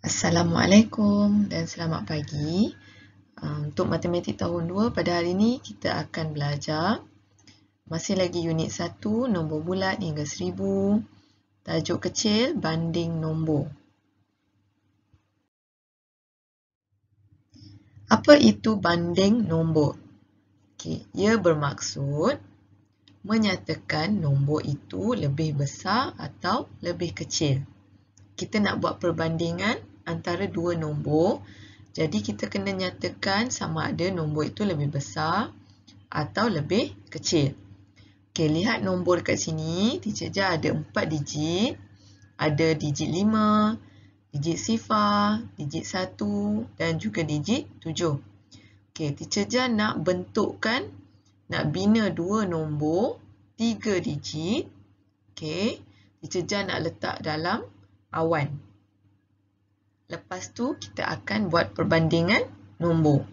Assalamualaikum dan selamat pagi. Untuk matematik tahun 2 pada hari ini kita akan belajar masih lagi unit 1 nombor bulat hingga 1000. Tajuk kecil banding nombor. Apa itu banding nombor? Ia bermaksud menyatakan nombor itu lebih besar atau lebih kecil. Kita nak buat perbandingan antara dua nombor. Jadi kita kena nyatakan sama ada nombor itu lebih besar atau lebih kecil. Lihat nombor dekat sini. Teacher Jah ada 4 digit. Ada digit 5, digit sifar, digit 1 dan juga digit 7. Teacher Jah nak bentukkan, nak bina dua nombor 3 digit. Teacher Jah nak letak dalam awan. Lepas tu kita akan buat perbandingan nombor.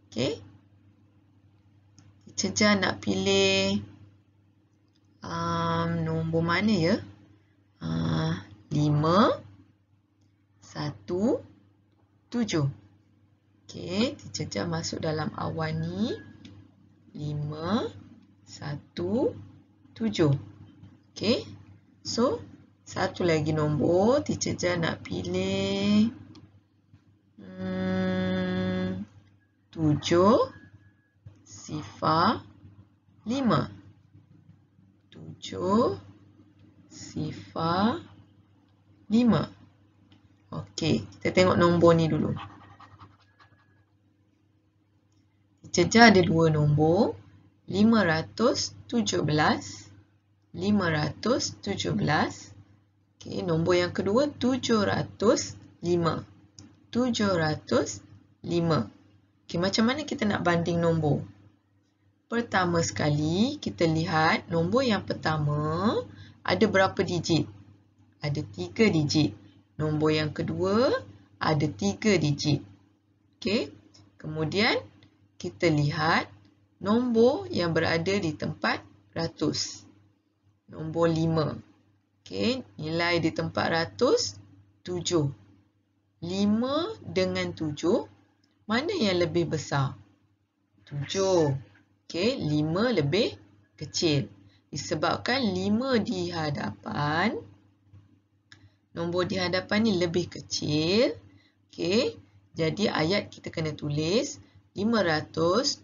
Teacher Jah nak pilih nombor mana ya? 5, 1, 7. Teacher Jah masuk dalam awan ni. 5, 1, 7. So satu lagi nombor, Teacher Jah nak pilih 7, sifar 5. 7, sifar 5. Kita tengok nombor ni dulu. Teacher Jah ada dua nombor, 517. 517. Nombor yang kedua 705. 705. Macam mana kita nak banding nombor? Pertama sekali, kita lihat nombor yang pertama ada berapa digit? Ada 3 digit. Nombor yang kedua ada 3 digit. Kemudian kita lihat nombor yang berada di tempat ratus. Nombor 5. Nilai di tempat ratus 7. 5 dengan 7, mana yang lebih besar? 7. 5 lebih kecil. Disebabkan 5 di hadapan, nombor di hadapan ni lebih kecil. Jadi ayat kita kena tulis 517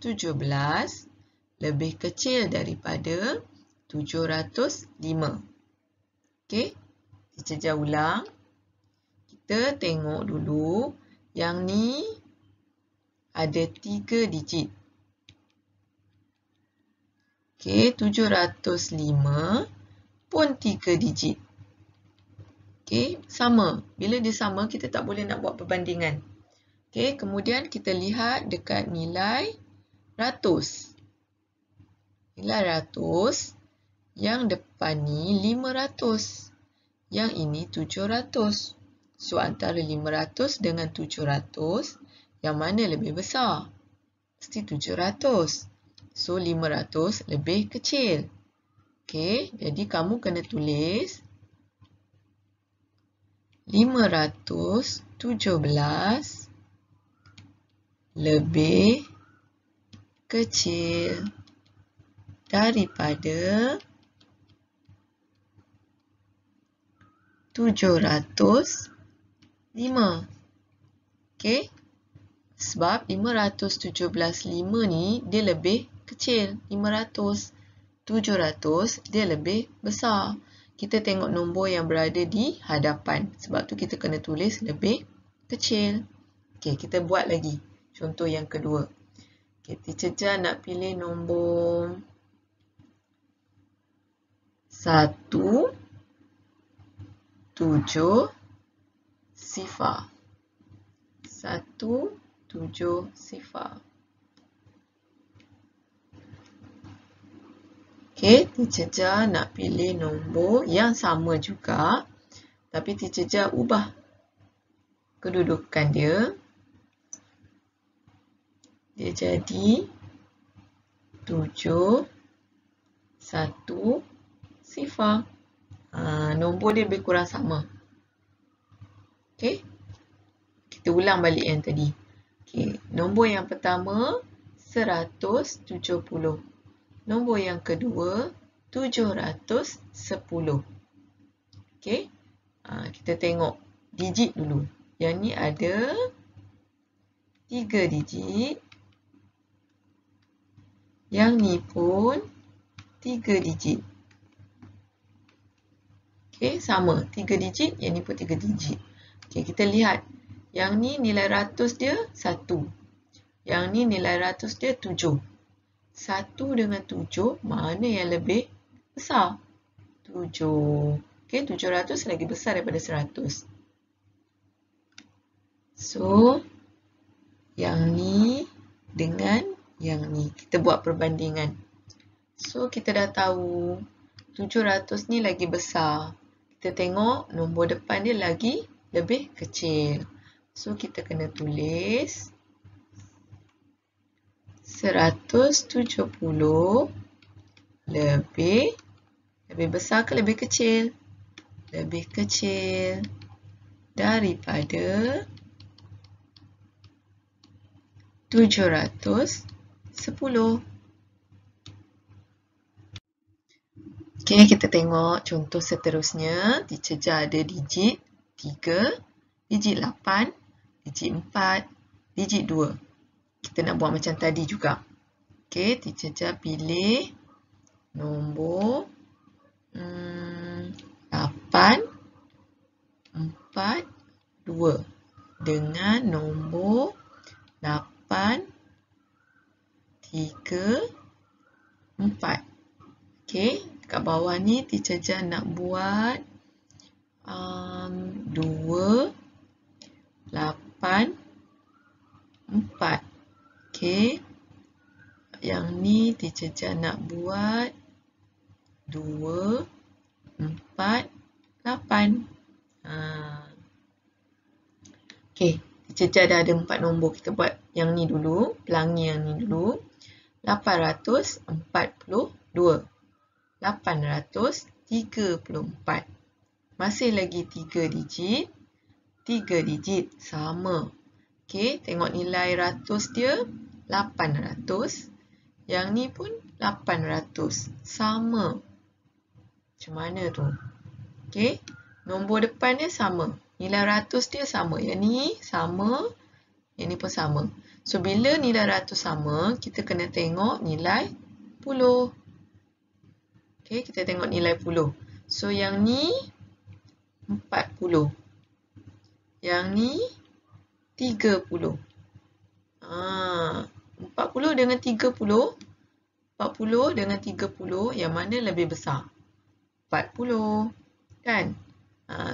lebih kecil daripada 705. Teacher Jah ulang. Kita tengok dulu. Yang ni ada 3 digit. 705 pun 3 digit. Sama. Bila dia sama, kita tak boleh nak buat perbandingan. Kemudian kita lihat dekat nilai ratus. Nilai ratus. Yang depan ni 500. Yang ini 700. So, antara 500 dengan 700, yang mana lebih besar? Mesti 700. So, 500 lebih kecil. Jadi kamu kena tulis 517 lebih kecil daripada 705. Sebab 517/5 ni dia lebih kecil. 500. 700 dia lebih besar. Kita tengok nombor yang berada di hadapan. Sebab tu kita kena tulis lebih kecil. Kita buat lagi. Contoh yang kedua. Teacher Jah nak pilih nombor 1, 7, sifar. 1, 7, sifar. Teacher Jah nak pilih nombor yang sama juga. Tapi Teacher Jah ubah kedudukan dia. Dia jadi 7, 1, sifar. Nombor dia lebih kurang sama. ulang balik yang tadi. Okey, nombor yang pertama 170. Nombor yang kedua 710. Okey. Kita tengok digit dulu. Yang ni ada 3 digit. Yang ni pun 3 digit. Okey, sama. 3 digit, yang ni pun 3 digit. Okey, kita lihat. Yang ni nilai ratus dia 1. Yang ni nilai ratus dia 7. 1 dengan 7, mana yang lebih besar? 7. Okey, 700 lagi besar daripada 100. So, yang ni dengan yang ni. Kita buat perbandingan. So, kita dah tahu 700 ni lagi besar. Kita tengok nombor depan dia lagi lebih kecil. So, kita kena tulis 170 lebih besar ke lebih kecil? Lebih kecil daripada 710. Okey, kita tengok contoh seterusnya. Teacher Jah ada digit 3, digit 8, digit 4, digit 2. Kita nak buat macam tadi juga. Okey, Teacher Jah pilih nombor 8, 4, 2 dengan nombor 8, 3, 4. Okey, kat bawah ni Teacher Jah nak buat 2, 8, 4. Okey, yang ni Teacher Jah nak buat 2, 4, 8. Okey, Teacher Jah dah ada 4 nombor. Kita buat yang ni dulu, pelangi yang ni dulu. 842. 834. Masih lagi 3 digit. 3 digit sama. Okey, tengok nilai ratus dia 800. Yang ni pun 800. Sama. Macam mana tu? Okey, nombor depan dia sama. Nilai ratus dia sama. Yang ni sama. Yang ni pun sama. So, bila nilai ratus sama, kita kena tengok nilai puluh. Okey, kita tengok nilai puluh. So, yang ni 40. Yang ni 30. 40 dengan 30. 40 dengan 30, yang mana lebih besar? 40. Kan?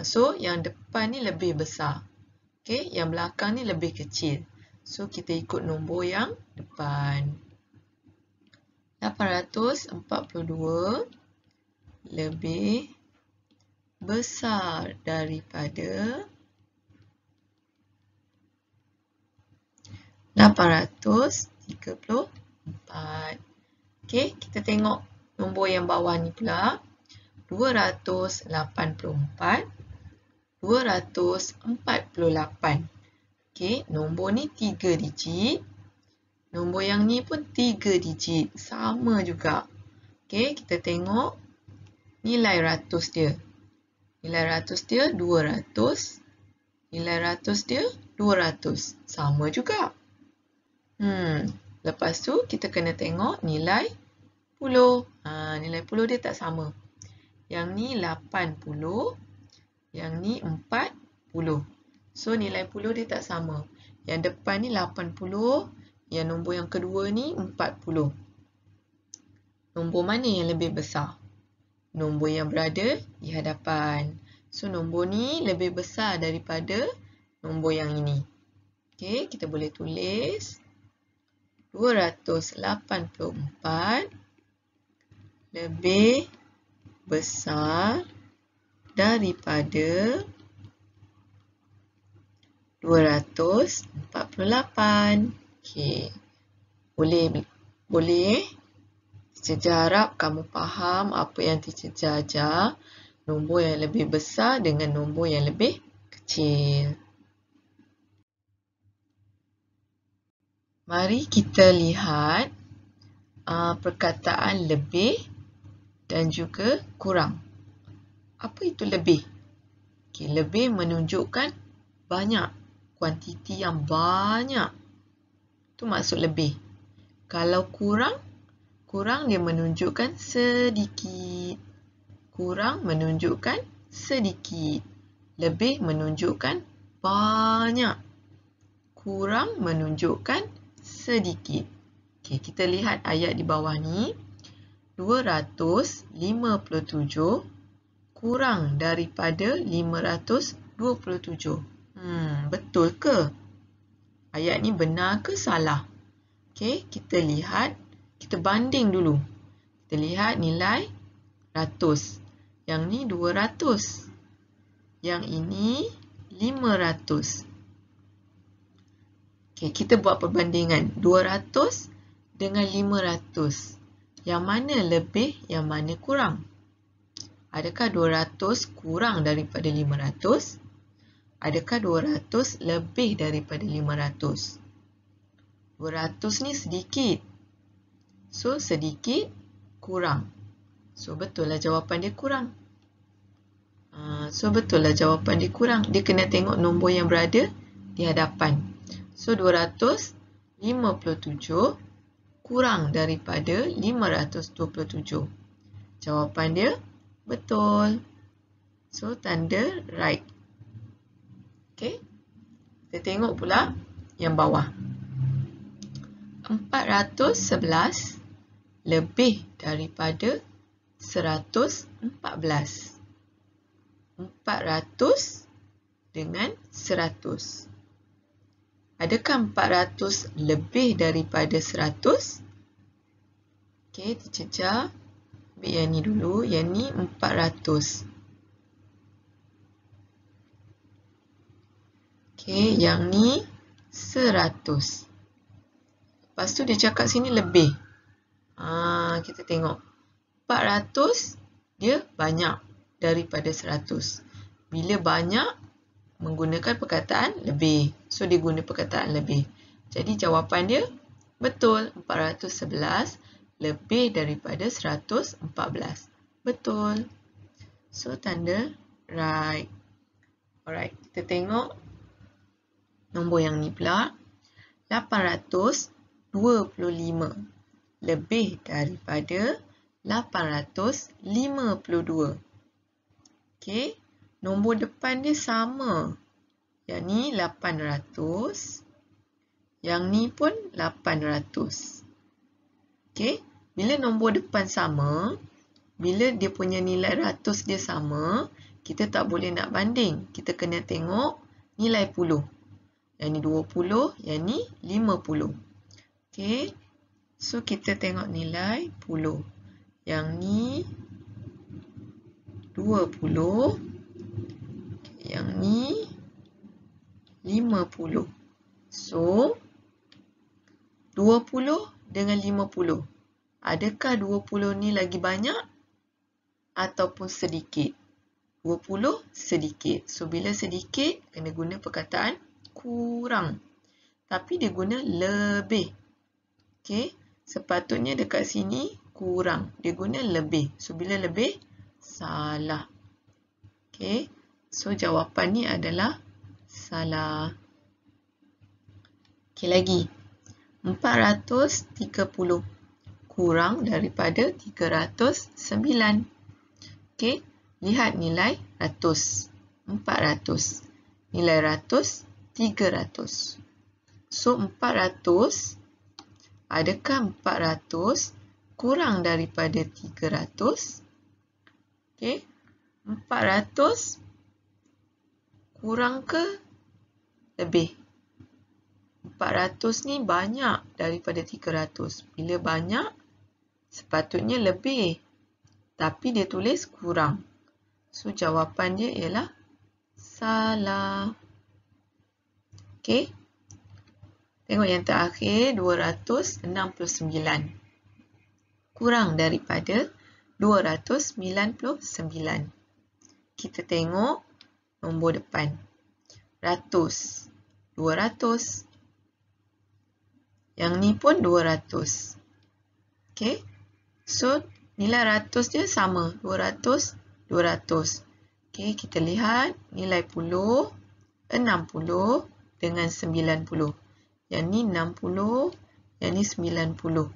So, yang depan ni lebih besar. Okey, yang belakang ni lebih kecil. So, kita ikut nombor yang depan. 842 lebih besar daripada 834. Okey, kita tengok nombor yang bawah ni pula. 284, 248. Okey, nombor ni 3 digit. Nombor yang ni pun 3 digit. Sama juga. Okey, kita tengok nilai ratus dia. Nilai ratus dia 200. Nilai ratus dia 200. Sama juga. Lepas tu kita kena tengok nilai puluh. Nilai puluh dia tak sama. Yang ni 80. Yang ni 40. So, nilai puluh dia tak sama. Yang depan ni 80. Yang nombor yang kedua ni 40. Nombor mana yang lebih besar? Nombor yang berada di hadapan. So, nombor ni lebih besar daripada nombor yang ini. Okey, kita boleh tulis 284 lebih besar daripada 248. Okey. Boleh. Teacher Jah harap kamu faham apa yang Teacher Jah ajar. Nombor yang lebih besar dengan nombor yang lebih kecil. Mari kita lihat perkataan lebih dan juga kurang. Apa itu lebih? Okay, lebih menunjukkan banyak, kuantiti yang banyak. Itu maksud lebih. Kalau kurang, kurang dia menunjukkan sedikit. Kurang menunjukkan sedikit. Lebih menunjukkan banyak. Kurang menunjukkan sedikit. Okay, kita lihat ayat di bawah ni. 257 kurang daripada 527. Betul ke? Ayat ni benar ke salah? Okay, kita lihat. Kita banding dulu. Kita lihat nilai ratus. Yang ni 200. Yang ini 500. Okay, kita buat perbandingan 200 dengan 500. Yang mana lebih, yang mana kurang? Adakah 200 kurang daripada 500? Adakah 200 lebih daripada 500? 200 ni sedikit. So, sedikit kurang. So, betul lah jawapan dia kurang. Dia kena tengok nombor yang berada di hadapan. So, 257 kurang daripada 527. Jawapan dia betul. So, tanda right. Okay. Kita tengok pula yang bawah. 411 lebih daripada 114. 400 dengan 100. Adakah 400 lebih daripada 100? Okey, tercecar. Ambil yang ni dulu. Yang ni 400. Okey, yang ni 100. Lepas tu dia cakap sini lebih. Kita tengok. 400 dia banyak daripada 100. Bila banyak, menggunakan perkataan lebih. So, dia guna perkataan lebih. Jadi, jawapan dia betul. 411 lebih daripada 114. Betul. So, tanda right. Alright, kita tengok nombor yang ni pula. 825 lebih daripada 852. Okey. Nombor depan dia sama. Yang ni 800. Yang ni pun 800. Okey. Bila nombor depan sama, bila dia punya nilai ratus dia sama, kita tak boleh nak banding. Kita kena tengok nilai puluh. Yang ni 20, yang ni 50. Okey. So, kita tengok nilai puluh. Yang ni 20. Yang ni 50. So, 20 dengan 50. Adakah 20 ni lagi banyak ataupun sedikit? 20 sedikit. So, bila sedikit, kena guna perkataan kurang. Tapi dia guna lebih. Okey. Sepatutnya dekat sini kurang. Dia guna lebih. So, bila lebih, salah. Okey. So, jawapan ni adalah salah. Okey, lagi. 430 kurang daripada 309. Okey. Lihat nilai ratus. 400. Nilai ratus, 300. So, 400. Adakah 400 kurang daripada 300? Okey. 400 kurang ke lebih? 400 ni banyak daripada 300. Bila banyak, sepatutnya lebih. Tapi dia tulis kurang. So, jawapan dia ialah salah. Okey. Tengok yang terakhir, 269. Kurang daripada 299. Kita tengok nombor depan. Ratus. 200. Yang ni pun 200. Okay. So, nilai ratus dia sama. 200, 200. Okay, kita lihat nilai puluh, 60 dengan 90. Yang ni 60, yang ni 90.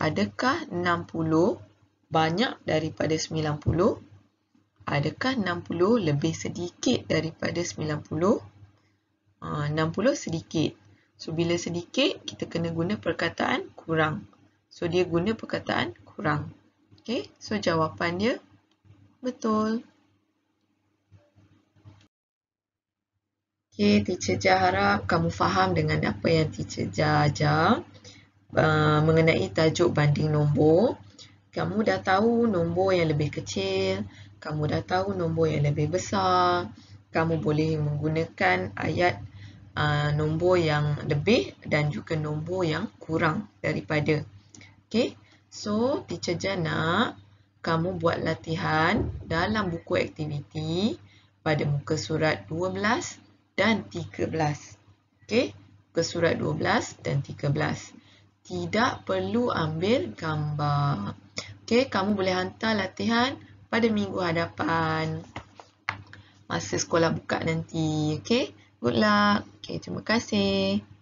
Adakah 60 banyak daripada 90? Adakah 60 lebih sedikit daripada 90? 60 sedikit. So, bila sedikit, kita kena guna perkataan kurang. So, dia guna perkataan kurang. Okay, so jawapan dia betul. Okay, Teacher Jah harap kamu faham dengan apa yang Teacher Jah ajar mengenai tajuk banding nombor. Kamu dah tahu nombor yang lebih kecil, kamu dah tahu nombor yang lebih besar. Kamu boleh menggunakan ayat nombor yang lebih dan juga nombor yang kurang daripada. Okay, so Teacher Jah nak kamu buat latihan dalam buku aktiviti pada muka surat 12 dan 13. Okay, muka surat 12 dan 13. Tidak perlu ambil gambar. Okay, kamu boleh hantar latihan pada minggu hadapan. Masa sekolah buka nanti. Okay, good luck. Okay, terima kasih.